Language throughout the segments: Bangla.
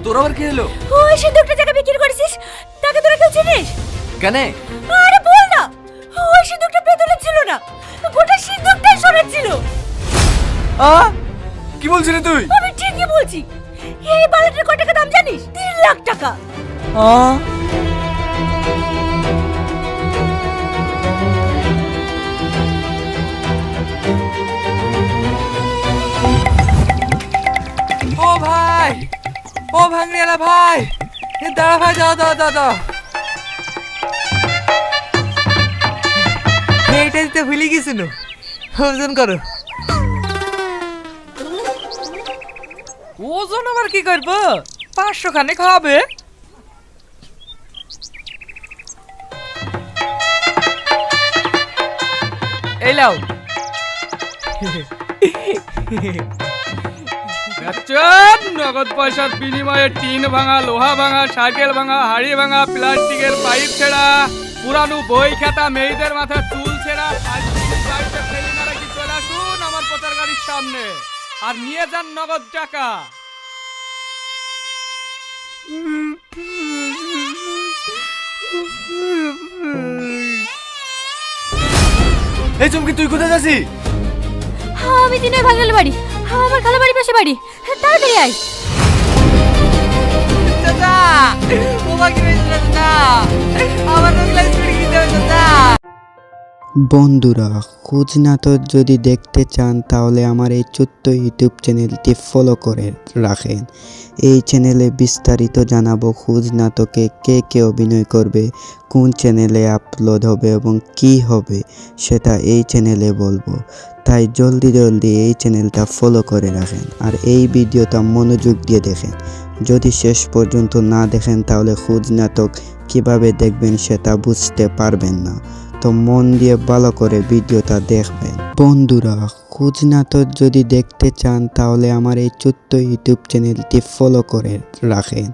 তোর আবার কি হলো? ওই সিন্দুকটা জায়গা বিক্রি করেছিস, তাকে তোরা কেউ চিনিস? কেন? আরে বল না, ওই সিন্দুকটা পেতলের ছিল না, গোটা সিন্দুকটাই সোনার ছিল। কি বলছিস রে তুই? আমি ঠিকই বলছি। এই বালাটার কত টাকা দাম জানিস? 3 লাখ টাকা। ও ভাই, ও ভাঙড়িয়ালা ভাই, দাঁড়া ভাই, দাও দাও দাও দাও। এইটা দিতে ভুলে গেছিল, ওজন করো। ওজন আবার কি করবো? 500 খানে খাবে। এই লাও। নগদ পয়সার বিনিময়ে টিন ভাঙা, লোহা ভাঙা, সাইকেল ভাঙা, হাড়ি ভাঙা, প্লাস্টিকের পাইপ ছেঁড়া, পুরানো বই খাতা, মেয়েদের মাথা চুল ছেঁড়া, চলে আসুন আমার প্রচার গাড়ির সামনে আর নিয়ে যান নগদ টাকা। এই চুমকি, তুই কোথায় যাচ্ছিস? আমি দিনের ভাঙাল বাড়ি, আমার খালা বাড়ি পাশে বাড়ি, তাড়াতাড়ি আয়। দাদা, বাবা কি হয়েছে দাদা? আমার তো ক্লাস ছুটি দিতে হবে দাদা। বন্ধুরা, খোঁজ নাটক যদি দেখতে চান তাহলে আমার এই ছোট্ট ইউটিউব চ্যানেলটি ফলো করে রাখেন। এই চ্যানেলে বিস্তারিত জানাবো খোঁজ নাটকে কে কে অভিনয় করবে, কোন চ্যানেলে আপলোড হবে এবং কি হবে সেটা এই চ্যানেলে বলবো। তাই জলদি জলদি এই চ্যানেলটা ফলো করে রাখেন আর এই ভিডিওটা মনোযোগ দিয়ে দেখেন। যদি শেষ পর্যন্ত না দেখেন তাহলে খোঁজ নাটক কিভাবে দেখবেন সেটা বুঝতে পারবেন না। তো মন দিয়ে ভালো করে ভিডিওটা দেখবেন। বন্ধুরা, খোঁজ নাটক যদি দেখতে চান তাহলে আমার এই ছোট্ট ইউটিউব চ্যানেলটি ফলো করে রাখেন।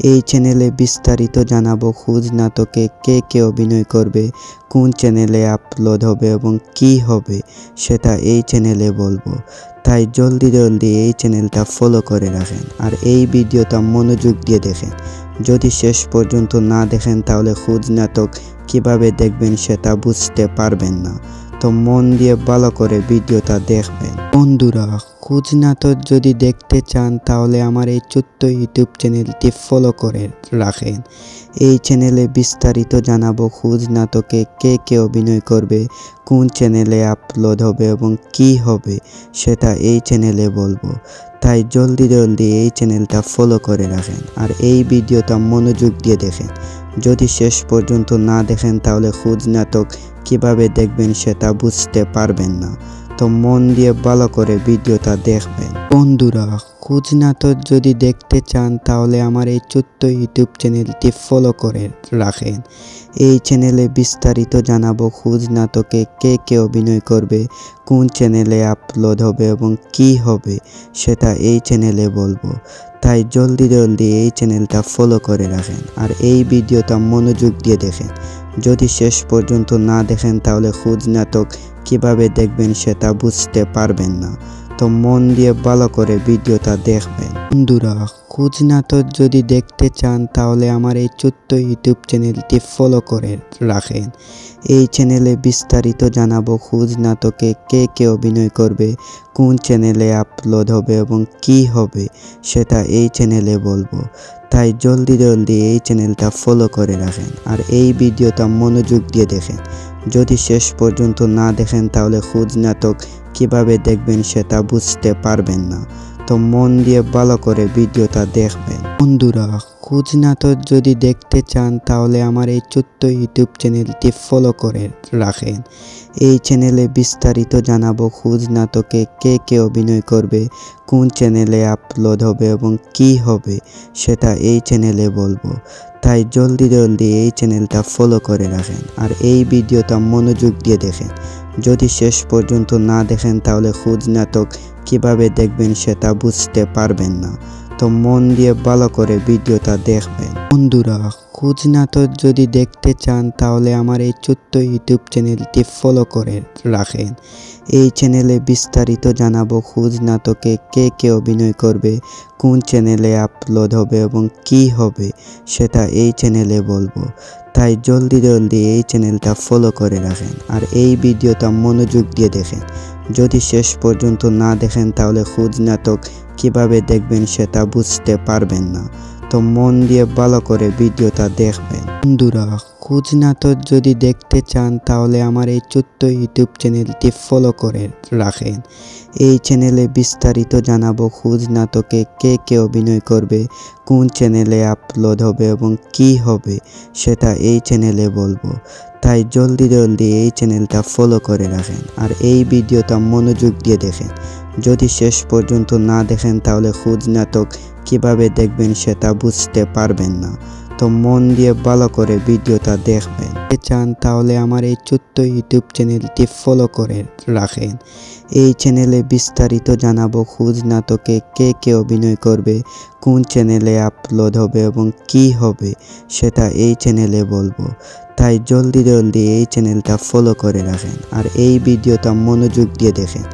এই চ্যানেলে বিস্তারিত জানাবো খোঁজ নাটকে কে কে অভিনয় করবে, কোন চ্যানেলে আপলোড হবে এবং কি হবে সেটা এই চ্যানেলে বলবো। তাই জলদি জলদি এই চ্যানেলটা ফলো করে রাখেন আর এই ভিডিওটা মনোযোগ দিয়ে দেখেন। যদি শেষ পর্যন্ত না দেখেন তাহলে খোঁজ নাটক কিভাবে দেখবেন সেটা বুঝতে পারবেন না। তো মন দিয়ে ভালো করে ভিডিওটা দেখবেন। বন্ধুরা, খোঁজ নাটক যদি দেখতে চান তাহলে আমার এই ছোট্ট ইউটিউব চ্যানেলটি ফলো করে রাখেন। এই চ্যানেলে বিস্তারিত জানাবো খোঁজ নাটকে কে কে অভিনয় করবে, কোন চ্যানেলে আপলোড হবে এবং কি হবে সেটা এই চ্যানেলে বলবো। তাই জলদি জলদি এই চ্যানেলটা ফলো করে রাখেন আর এই ভিডিওটা মনোযোগ দিয়ে দেখেন। যদি শেষ পর্যন্ত না দেখেন তাহলে খোঁজ নাটক কিভাবে দেখবেন সেটা বুঝতে পারবেন না। তো মন দিয়ে ভালো করে ভিডিওটা দেখবেন। বন্ধুরা, খোঁজ নাটক যদি দেখতে চান তাহলে আমার এই ছোট্ট ইউটিউব চ্যানেলটি ফলো করে রাখেন। এই চ্যানেলে বিস্তারিত জানাবো খোঁজ নাটকে কে কে অভিনয় করবে, কোন চ্যানেলে আপলোড হবে এবং কি হবে সেটা এই চ্যানেলে বলবো। তাই জলদি জলদি এই চ্যানেলটা ফলো করে রাখেন আর এই ভিডিওটা মনোযোগ দিয়ে দেখেন। যদি শেষ পর্যন্ত না দেখেন তাহলে খোঁজ নাটক কিভাবে দেখবেন সেটা বুঝতে পারবেন না। তো মন দিয়ে ভালো করে ভিডিওটা দেখবেন। বন্ধুরা, খোঁজ নাটক যদি দেখতে চান তাহলে আমার এই ছোট্ট ইউটিউব চ্যানেলটি ফলো করে রাখেন। এই চ্যানেলে বিস্তারিত জানাবো খোঁজ নাটকে কে কে অভিনয় করবে, কোন চ্যানেলে আপলোড হবে এবং কি হবে সেটা এই চ্যানেলে বলবো। তাই জলদি জলদি এই চ্যানেলটা ফলো করে রাখেন আর এই ভিডিওটা মনোযোগ দিয়ে দেখেন। যদি শেষ পর্যন্ত না দেখেন তাহলে খোঁজ নাটক কিভাবে দেখবেন সেটা বুঝতে পারবেন না। তো মন দিয়ে ভালো করে ভিডিওটা দেখবেন। বন্ধুরা, খোঁজ নাটক যদি দেখতে চান তাহলে আমার এই ছোট্ট ইউটিউব চ্যানেলটি ফলো করে রাখেন। এই চ্যানেলে বিস্তারিত জানাবো খোঁজ নাটকে কে কে অভিনয় করবে, কোন চ্যানেলে আপলোড হবে এবং কি হবে সেটা এই চ্যানেলে বলবো। তাই জলদি জলদি এই চ্যানেলটা ফলো করে রাখেন আর এই ভিডিওটা মনোযোগ দিয়ে দেখেন। যদি শেষ পর্যন্ত না দেখেন তাহলে খোঁজ নাটক কিভাবে দেখবেন সেটা বুঝতে পারবেন না। তো মন দিয়ে ভালো করে ভিডিওটা দেখবেন। বন্ধুরা, খোঁজ নাটক যদি দেখতে চান তাহলে আমার এই ছোট্ট ইউটিউব চ্যানেলটি ফলো করে রাখেন। এই চ্যানেলে বিস্তারিত জানাবো খোঁজ নাটকে কে কে অভিনয় করবে, কোন চ্যানেলে আপলোড হবে এবং কি হবে সেটা এই চ্যানেলে বলবো। তাই জলদি এই চ্যানেলটা ফলো করে রাখেন আর এই ভিডিওটা মনোযোগ দিয়ে দেখেন। যদি শেষ পর্যন্ত না দেখেন তাহলে খোঁজ নাটক কিভাবে দেখবেন সেটা বুঝতে পারবেন না। তো মন দিয়ে ভালো করে ভিডিওটা দেখবেন। বন্ধুরা, খোঁজ নাটক যদি দেখতে চান তাহলে আমার এই ছোট্ট ইউটিউব চ্যানেলটি ফলো করে রাখেন। এই চ্যানেলে বিস্তারিত জানাবো খোঁজ নাটকে কে কে অভিনয় করবে, কোন চ্যানেলে আপলোড হবে এবং কি হবে সেটা এই চ্যানেলে বলবো। তাই জলদি এই চ্যানেলটা ফলো করে রাখেন আর এই ভিডিওটা মনোযোগ দিয়ে দেখেন। যদি শেষ পর্যন্ত না দেখেন তাহলে খোঁজ নাটক কিভাবে দেখবেন সেটা বুঝতে পারবেন না। তো মন দিয়ে ভালো করে ভিডিওটা দেখবেন। চান তাহলে আমার এই ছোট্ট ইউটিউব চ্যানেলটি ফলো করে রাখেন। এই চ্যানেলে বিস্তারিত জানাবো খোঁজ নাটকে কে কে অভিনয় করবে, কোন চ্যানেলে আপলোড হবে এবং কি হবে সেটা এই চ্যানেলে বলবো। তাই জলদি এই চ্যানেলটা ফলো করে রাখেন আর এই ভিডিওটা মনোযোগ দিয়ে দেখেন।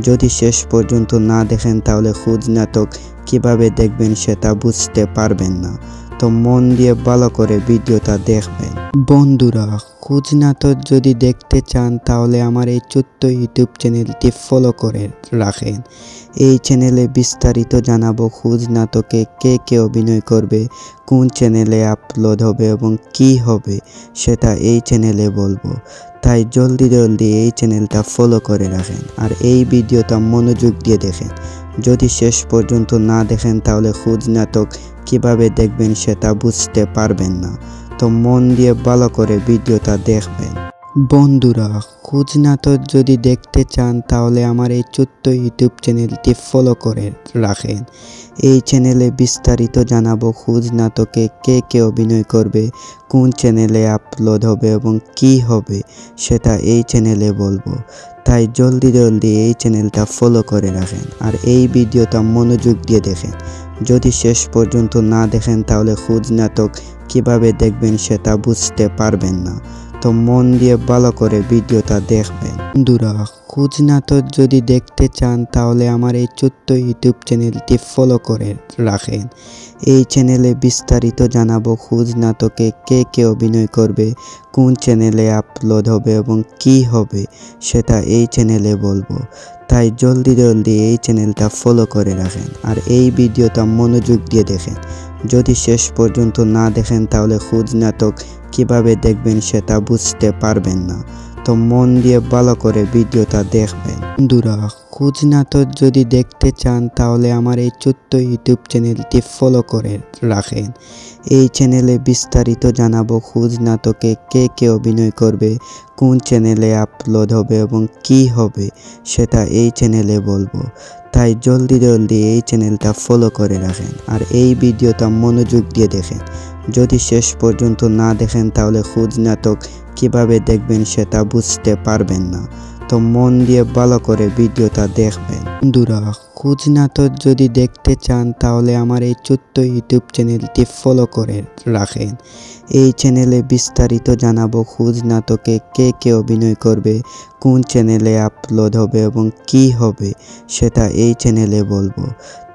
যদি শেষ পর্যন্ত না দেখেন তাহলে খোঁজ নাটক কিভাবে দেখবেন সেটা বুঝতে পারবেন না। তো মন দিয়ে ভালো করে ভিডিওটা দেখবেন। বন্ধুরা, খোঁজ নাটক যদি দেখতে চান তাহলে আমার এই ছোট্ট ইউটিউব চ্যানেলটি ফলো করে রাখেন। এই চ্যানেলে বিস্তারিত জানাবো খোঁজ নাটকে কে কে অভিনয় করবে, কোন চ্যানেলে আপলোড হবে এবং কি হবে সেটা এই চ্যানেলে বলবো। তাই জলদি এই চ্যানেলটা ফলো করে রাখেন আর এই ভিডিওটা মনোযোগ দিয়ে দেখেন। যদি শেষ পর্যন্ত না দেখেন তাহলে খোঁজ নাটক কিভাবে দেখবেন সেটা বুঝতে পারবেন না। তো মন দিয়ে ভালো করে ভিডিওটা দেখবেন। বন্ধুরা, খোঁজ নাটক যদি দেখতে চান তাহলে আমার এই ছোট্ট ইউটিউব চ্যানেলটি ফলো করে রাখেন। এই চ্যানেলে বিস্তারিত জানাবো খোঁজ নাটকে কে কে অভিনয় করবে, কোন চ্যানেলে আপলোড হবে এবং কি হবে সেটা এই চ্যানেলে বলবো। তাই জলদি এই চ্যানেলটা ফলো করে রাখেন আর এই ভিডিওটা মনোযোগ দিয়ে দেখেন। যদি শেষ পর্যন্ত না দেখেন তাহলে খোঁজ নাটক কিভাবে দেখবেন সেটা বুঝতে পারবেন না। তো মন দিয়ে ভালো করে ভিডিওটা দেখবেন। বন্ধুরা, খোঁজ নাটক যদি দেখতে চান তাহলে আমার এই ছোট্ট ইউটিউব চ্যানেলটি ফলো করে রাখেন। এই চ্যানেলে বিস্তারিত জানাবো খোঁজ নাটকে কে কে অভিনয় করবে, কোন চ্যানেলে আপলোড হবে এবং কি হবে সেটা এই চ্যানেলে বলবো। তাই জলদি এই চ্যানেলটা ফলো করে রাখেন আর এই ভিডিওটা মনোযোগ দিয়ে দেখেন। যদি শেষ পর্যন্ত না দেখেন তাহলে খোঁজ নাটক কিভাবে দেখবেন সেটা বুঝতে পারবেন না। তো মন দিয়ে ভালো করে ভিডিওটা দেখবেন। বন্ধুরা, খোঁজ নাটক যদি দেখতে চান তাহলে আমার এই ছোট্ট ইউটিউব চ্যানেলটি ফলো করে রাখেন। এই চ্যানেলে বিস্তারিত জানাবো খোঁজ নাটকে কে কে অভিনয় করবে, কোন চ্যানেলে আপলোড হবে এবং কি হবে সেটা এই চ্যানেলে বলবো। তাই জলদি এই চ্যানেলটা ফলো করে রাখেন আর এই ভিডিওটা মনোযোগ দিয়ে দেখেন। যদি শেষ পর্যন্ত না দেখেন তাহলে খোঁজ নাটক কিভাবে দেখবেন সেটা বুঝতে পারবেন না। তো মন দিয়ে ভালো করে ভিডিওটা দেখবেন। বন্ধুরা, খোঁজ নাটক যদি দেখতে চান তাহলে আমার এই ছোট্ট ইউটিউব চ্যানেলটি ফলো করে রাখেন। এই চ্যানেলে বিস্তারিত জানাবো খোঁজ নাটকে কে কে অভিনয় করবে, কোন চ্যানেলে আপলোড হবে এবং কি হবে সেটা এই চ্যানেলে বলবো।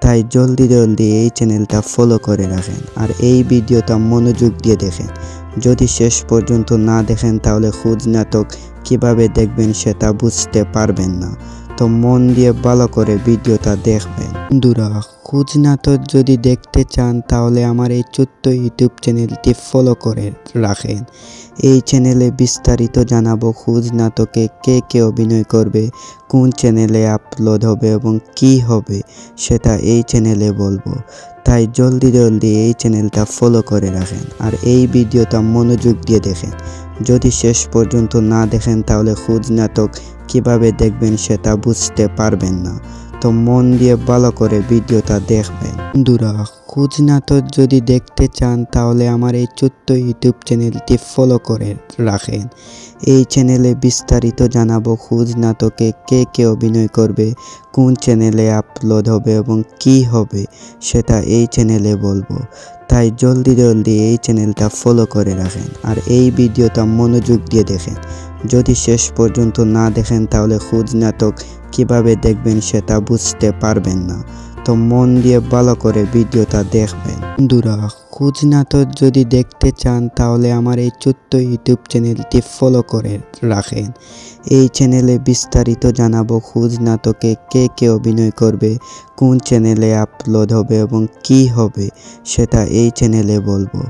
তাই জলদি এই চ্যানেলটা ফলো করে রাখেন আর এই ভিডিওটা মনোযোগ দিয়ে দেখেন। যদি শেষ পর্যন্ত না দেখেন তাহলে খোঁজ নাটক কিভাবে দেখবেন সেটা বুঝতে পারবেন না। তো মন দিয়ে ভালো করে ভিডিওটা দেখবেন। বন্ধুরা, খোঁজ নাটক যদি দেখতে চান তাহলে আমার এই ছোট্ট ইউটিউব চ্যানেলটি ফলো করে রাখেন। এই চ্যানেলে বিস্তারিত জানাবো খোঁজ নাটকে কে কে অভিনয় করবে, কোন চ্যানেলে আপলোড হবে এবং কি হবে সেটা এই চ্যানেলে বলবো। তাই জলদি এই চ্যানেলটা ফলো করে রাখেন আর এই ভিডিওটা মনোযোগ দিয়ে দেখেন। যদি শেষ পর্যন্ত না দেখেন তাহলে খোঁজ নাটক কিভাবে দেখবেন সেটা বুঝতে পারবেন না। তো মন দিয়ে ভালো করে ভিডিওটা দেখবেন। বন্ধুরা, খোঁজ নাটক যদি দেখতে চান তাহলে আমার এই ছোট্ট ইউটিউব চ্যানেলটি ফলো করে রাখেন। এই চ্যানেলে বিস্তারিত জানাবো খোঁজ নাটকে কে কে অভিনয় করবে, কোন চ্যানেলে আপলোড হবে এবং কি হবে সেটা এই চ্যানেলে বলবো। তাই জলদি জলদি এই চ্যানেলটা ফলো করে রাখেন আর এই ভিডিওটা মনোযোগ দিয়ে দেখেন। যদি শেষ পর্যন্ত না দেখেন তাহলে খোঁজ নাটক কিভাবে দেখবেন সেটা বুঝতে পারবেন না। তো মন দিয়ে ভালো করে ভিডিওটা দেখবেন। বন্ধুরা, খোঁজ নাটক যদি দেখতে চান তাহলে আমার এই ছোট্ট ইউটিউব চ্যানেলটি ফলো করে রাখেন। এই চ্যানেলে বিস্তারিত জানাবো খোঁজ নাটকে কে কে অভিনয় করবে, কোন চ্যানেলে আপলোড হবে এবং কি হবে সেটা এই চ্যানেলে বলবো।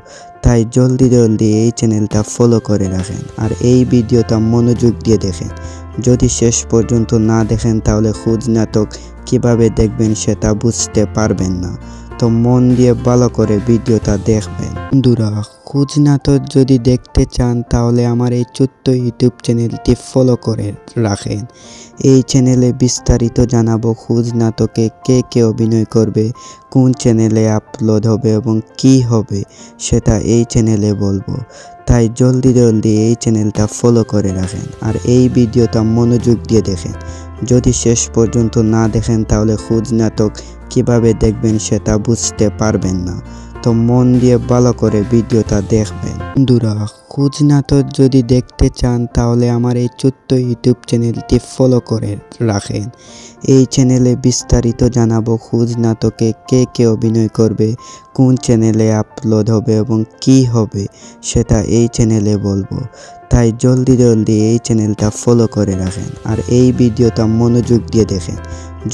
তাই জলদি জলদি এই চ্যানেলটা ফলো করে রাখেন আর এই ভিডিওটা মনোযোগ দিয়ে দেখেন। যদি শেষ পর্যন্ত না দেখেন তাহলে খোঁজ নাটক কিভাবে দেখবেন সেটা বুঝতে পারবেন না। তো মন দিয়ে ভালো করে ভিডিওটা দেখবেন। বন্ধুরা, খোঁজ নাটক যদি দেখতে চান তাহলে আমার এই ছোট্ট ইউটিউব চ্যানেলটি ফলো করে রাখেন। এই চ্যানেলে বিস্তারিত জানাবো খোঁজ নাটকে কে কে অভিনয় করবে, কোন চ্যানেলে আপলোড হবে এবং কি হবে সেটা এই চ্যানেলে বলবো। তাই জলদি জলদি এই চ্যানেলটা ফলো করে রাখেন আর এই ভিডিওটা মনোযোগ দিয়ে দেখেন। যদি শেষ পর্যন্ত না দেখেন তাহলে খোঁজ নাটক কিভাবে দেখবেন সেটা বুঝতে পারবেন না। তো মন দিয়ে ভালো করে ভিডিওটা দেখবেন। বন্ধুরা, খোঁজ নাটক যদি দেখতে চান তাহলে আমার এই ছোট্ট ইউটিউব চ্যানেলটি ফলো করে রাখেন। এই চ্যানেলে বিস্তারিত জানাবো খোঁজ নাটকে কে কে অভিনয় করবে, কোন চ্যানেলে আপলোড হবে এবং কি হবে সেটা এই চ্যানেলে বলবো। তাই জলদি জলদি এই চ্যানেলটা ফলো করে রাখেন আর এই ভিডিওটা মনোযোগ দিয়ে দেখেন।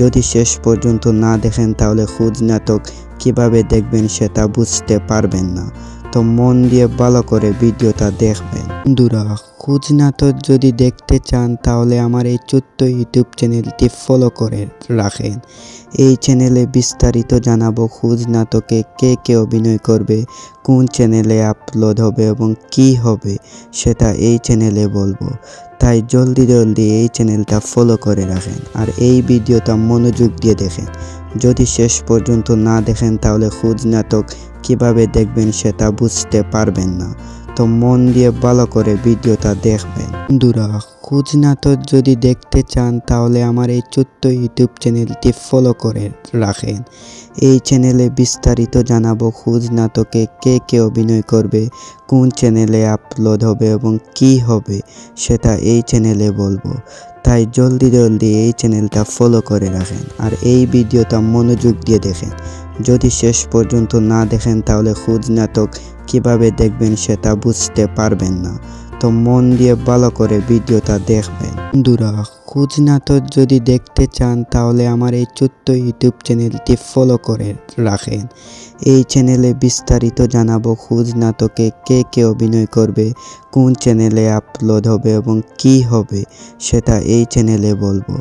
যদি শেষ পর্যন্ত না দেখেন তাহলে খোঁজ নাটক কিভাবে দেখবেন সেটা বুঝতে পারবেন না। তো মন দিয়ে ভালো করে ভিডিওটা দেখবেন। বন্ধুরা, খোঁজ নাটক যদি দেখতে চান তাহলে আমার এই ছোট্ট ইউটিউব চ্যানেলটি ফলো করে রাখেন। এই চ্যানেলে বিস্তারিত জানাবো খোঁজ নাটকে কে কে অভিনয় করবে, কোন চ্যানেলে আপলোড হবে এবং কি হবে সেটা এই চ্যানেলে বলবো। তাই জলদি জলদি এই চ্যানেলটা ফলো করে রাখেন আর এই ভিডিওটা মনোযোগ দিয়ে দেখেন। যদি শেষ পর্যন্ত না দেখেন তাহলে খোঁজ নাটক কিভাবে দেখবেন সেটা বুঝতে পারবেন না। তো মন দিয়ে ভালো করে ভিডিওটা দেখবেন। বন্ধুরা, খোঁজ নাটক যদি দেখতে চান তাহলে আমার এই ছোট্ট ইউটিউব চ্যানেলটি ফলো করে রাখেন। এই চ্যানেলে বিস্তারিত জানাবো খোঁজ নাটকে কে কে অভিনয় করবে, কোন চ্যানেলে আপলোড হবে এবং কি হবে সেটা এই চ্যানেলে বলবো। তাই জলদি জলদি এই চ্যানেলটা ফলো করে রাখেন আর এই ভিডিওটা মনোযোগ দিয়ে দেখেন। যদি শেষ পর্যন্ত না দেখেন তাহলে খোঁজ নাটক কিভাবে দেখবেন সেটা বুঝতে পারবেন না। তো মন দিয়ে ভালো করে ভিডিওটা দেখবেন। বন্ধুরা, খোঁজ নাটক যদি দেখতে চান তাহলে আমার এই ছোট্ট ইউটিউব চ্যানেলটি ফলো করে রাখেন। এই চ্যানেলে বিস্তারিত জানাবো খোঁজ নাটকে কে কে অভিনয় করবে, কোন চ্যানেলে আপলোড হবে এবং কি হবে সেটা এই চ্যানেলে বলবো।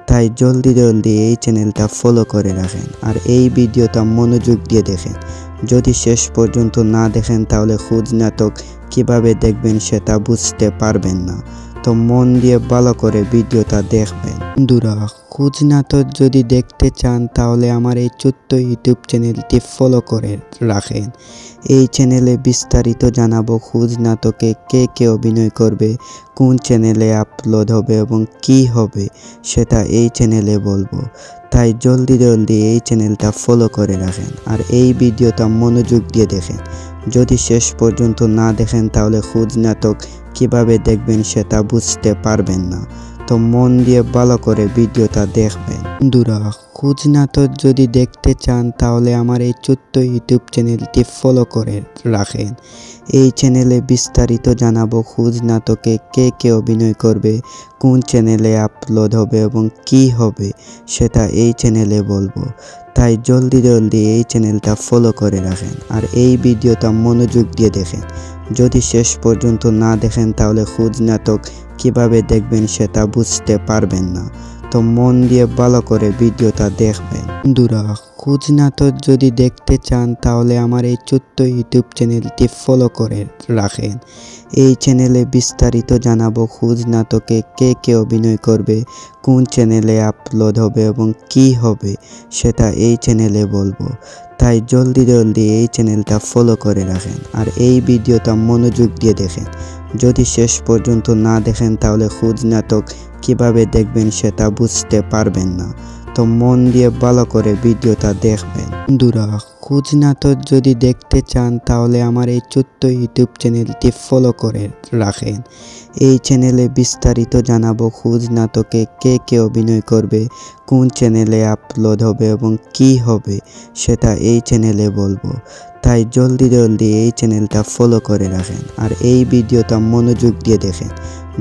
তাই জলদি জলদি এই চ্যানেলটা ফলো করে রাখেন আর এই ভিডিওটা মনোযোগ দিয়ে দেখেন। যদি শেষ পর্যন্ত না দেখেন তাহলে খোঁজ নাটক কিভাবে দেখবেন সেটা বুঝতে পারবেন না। তো মন দিয়ে ভালো করে ভিডিওটা দেখবেন। বন্ধুরা, খোঁজ নাটক যদি দেখতে চান তাহলে আমার এই ছোট্ট ইউটিউব চ্যানেলটি ফলো করে রাখেন। এই চ্যানেলে বিস্তারিত জানাবো খোঁজ নাটকে কে কে অভিনয় করবে, কোন চ্যানেলে আপলোড হবে এবং কি হবে সেটা এই চ্যানেলে বলবো। তাই জলদি জলদি এই চ্যানেলটা ফলো করে রাখেন আর এই ভিডিওটা মনোযোগ দিয়ে দেখেন। যদি শেষ পর্যন্ত না দেখেন তাহলে খোঁজ নাটক কিভাবে দেখবেন সেটা বুঝতে পারবেন না। তো মন দিয়ে ভালো করে ভিডিওটা দেখবেন। বন্ধুরা, খোঁজ নাটক যদি দেখতে চান তাহলে আমার এই ছোট্ট ইউটিউব চ্যানেলটি ফলো করে রাখেন। এই চ্যানেলে বিস্তারিত জানাবো খোঁজ নাটকে কে কে অভিনয় করবে, কোন চ্যানেলে আপলোড হবে এবং কি হবে সেটা এই চ্যানেলে বলবো। তাই জলদি জলদি এই চ্যানেলটা ফলো করে রাখেন আর এই ভিডিওটা মনোযোগ দিয়ে দেখেন। যদি শেষ পর্যন্ত না দেখেন তাহলে খোঁজ নাটক কিভাবে দেখবেন সেটা বুঝতে পারবেন না। তো মন দিয়ে ভালো করে ভিডিওটা দেখবেন। বন্ধুরা, খোঁজ নাটক যদি দেখতে চান তাহলে আমার এই ছোট্ট ইউটিউব চ্যানেলটি ফলো করে রাখেন। এই চ্যানেলে বিস্তারিত জানাবো খোঁজ নাটকে কে কে অভিনয় করবে, কোন চ্যানেলে আপলোড হবে এবং কি হবে সেটা এই চ্যানেলে বলবো। তাই জলদি এই চ্যানেলটা ফলো করে রাখেন আর এই ভিডিওটা মনোযোগ দিয়ে দেখেন। যদি শেষ পর্যন্ত না দেখেন তাহলে খোঁজ নাটক কিভাবে দেখবেন সেটা বুঝতে পারবেন না। তো মন দিয়ে ভালো করে ভিডিওটা দেখবেন। বন্ধুরা, খোঁজ নাটক যদি দেখতে চান তাহলে আমার এই ছোট্ট ইউটিউব চ্যানেলটি ফলো করে রাখেন। এই চ্যানেলে বিস্তারিত জানাবো খোঁজ নাটকে কে কে অভিনয় করবে, কোন চ্যানেলে আপলোড হবে এবং কি হবে সেটা এই চ্যানেলে বলবো। তাই জলদি এই চ্যানেলটা ফলো করে রাখেন আর এই ভিডিওটা মনোযোগ দিয়ে দেখেন।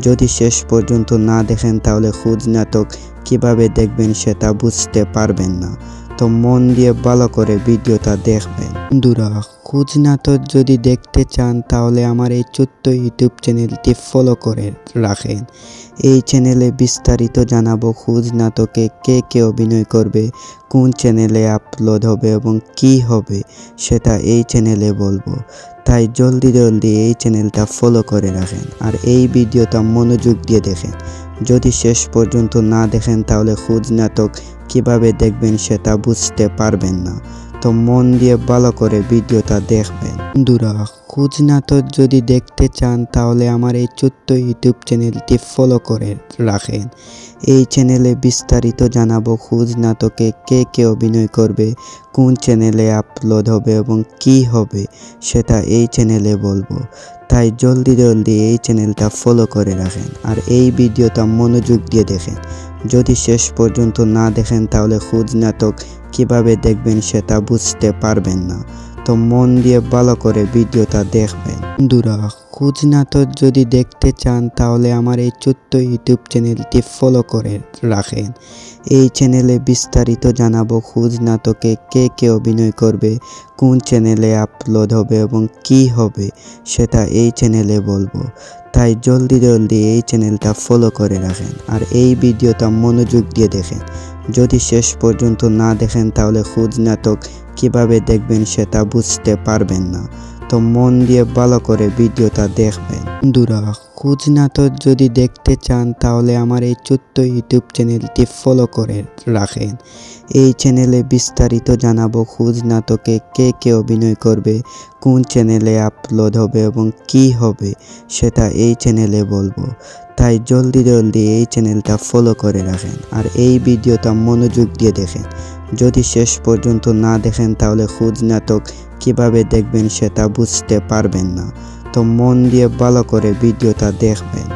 যদি শেষ পর্যন্ত না দেখেন তাহলে খোঁজ নাটক কিভাবে দেখবেন সেটা বুঝতে পারবেন না। তো মন দিয়ে ভালো করে ভিডিওটা দেখবেন। বন্ধুরা, খোঁজ নাটক যদি দেখতে চান তাহলে আমার এই ছোট্ট ইউটিউব চ্যানেলটি ফলো করে রাখেন। এই চ্যানেলে বিস্তারিত জানাবো খোঁজ নাটকে কে কে অভিনয় করবে, কোন চ্যানেলে আপলোড হবে এবং কি হবে সেটা এই চ্যানেলে বলবো। তাই জলদি এই চ্যানেলটা ফলো করে রাখেন আর এই ভিডিওটা মনোযোগ দিয়ে দেখেন। যদি শেষ পর্যন্ত না দেখেন তাহলে খোঁজ নাটক কিভাবে দেখবেন সেটা বুঝতে পারবেন না। তো মন দিয়ে ভালো করে ভিডিওটা দেখবেন। বন্ধুরা, খোঁজ নাটক যদি দেখতে চান তাহলে আমার এই ছোট্ট ইউটিউব চ্যানেলটি ফলো করে রাখেন। এই চ্যানেলে বিস্তারিত জানাবো খোঁজ নাটকে কে কে অভিনয় করবে, কোন চ্যানেলে আপলোড হবে এবং কি হবে সেটা এই চ্যানেলে বলবো। তাই জলদি এই চ্যানেলটা ফলো করে রাখেন আর এই ভিডিওটা মনোযোগ দিয়ে দেখেন। যদি শেষ পর্যন্ত না দেখেন তাহলে খোঁজ নাটক কিভাবে দেখবেন সেটা বুঝতে পারবেন না। তো মন দিয়ে ভালো করে ভিডিওটা দেখবেন। বন্ধুরা, খোঁজ নাটক যদি দেখতে চান তাহলে আমার এই ছোট্ট ইউটিউব চ্যানেলটি ফলো করে রাখেন। এই চ্যানেলে বিস্তারিত জানাবো খোঁজ নাটকে কে কে অভিনয় করবে, কোন চ্যানেলে আপলোড হবে এবং কি হবে সেটা এই চ্যানেলে বলবো। তাই জলদি এই চ্যানেলটা ফলো করে রাখেন আর এই ভিডিওটা মনোযোগ দিয়ে দেখেন। যদি শেষ পর্যন্ত না দেখেন তাহলে খোঁজ নাটক কিভাবে দেখবেন সেটা বুঝতে পারবেন না। তো মন দিয়ে ভালো করে ভিডিওটা দেখবেন। বন্ধুরা, খোঁজ নাটক যদি দেখতে চান তাহলে আমার এই ছোট্ট ইউটিউব চ্যানেলটি ফলো করে রাখেন। এই চ্যানেলে বিস্তারিত জানাবো খোঁজ নাটকে কে কে অভিনয় করবে, কোন চ্যানেলে আপলোড হবে এবং কি হবে সেটা এই চ্যানেলে বলবো। তাই জলদি এই চ্যানেলটা ফলো করে রাখেন আর এই ভিডিওটা মনোযোগ দিয়ে দেখেন। যদি শেষ পর্যন্ত না দেখেন তাহলে খোঁজ নাটক কিভাবে দেখবেন সেটা বুঝতে পারবেন না। তো মন দিয়ে ভালো করে ভিডিওটা দেখবেন।